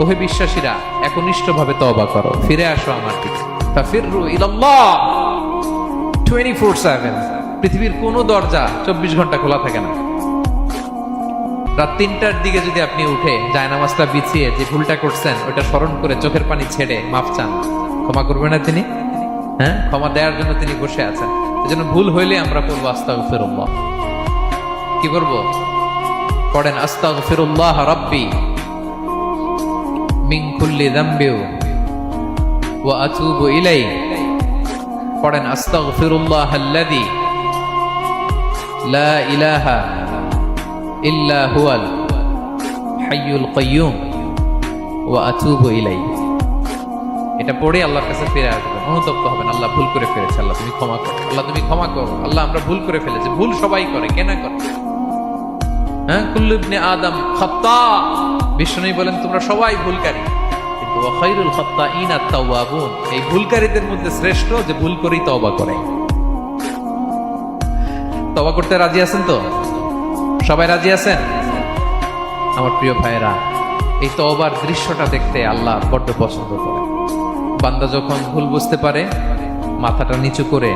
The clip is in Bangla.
ওহে বিশ্বাসীরা, একনিষ্ঠভাবে তওবা করো, ফিরে আসো আমার দিকে। ফাফিররু ইলাল্লাহ 24/7। পৃথিবীর কোনো দরজা 24 ঘন্টা খোলা থাকে না। রাত 3টার দিকে যদি আপনি উঠে জায়নামাজটা বিছিয়ে যে ভুলটা করছেন ওটা স্মরণ করে চোখের পানি ছেড়ে মাফ চান, ক্ষমা করবেন না তিনি? হ্যাঁ, ক্ষমা দেওয়ার জন্য তিনি বসে আছেন। এজন্য ভুল হইলে আমরা পড়বো আস্তাগফিরুল্লাহ। কি করবো? পড়েন আস্তাগফিরুল্লাহ রাব্বি মিন কুল্লি যামবি ওয়া আতুবু ইলাইহি। পড়েন আস্তাগফিরুল্লাহাল্লাযী লা ইলাহা ইল্লা হুয়াল হাইয়ুল কাইয়্যুম ওয়া আতুবু ইলাইহি। এটা পড়ে আল্লাহর কাছে ফিরে আসবেন, অনুতপ্ত হবেন, আল্লাহ ভুল করে ফেলেছে, আল্লাহ তুমি ক্ষমা করো, আল্লাহ তুমি ক্ষমা করো, আল্লাহ আমরা ভুল করে ফেলেছি। ভুল সবাই করে, কেন করে? হ্যাঁ, কুল্লু ইবনে আদম খাত্তা। বিষ্ণু বলেন তোমরা সবাই ভুলকারী, কিন্তু ওয়া খায়রুল খাত্তাইনা আত-তাওয়াবুন। এই ভুলকারীদের মধ্যে শ্রেষ্ঠ যে ভুল করেই তওবা করে। তওবা করতে রাজি আছেন তো? সবাই রাজি আছেন? আমার প্রিয় ভাইয়েরা, এই তওবার দৃশ্যটা দেখতে আল্লাহ বড্ড পছন্দ করে। বান্দা যখন ভুল বুঝতে পারে, মাথাটা নিচু করে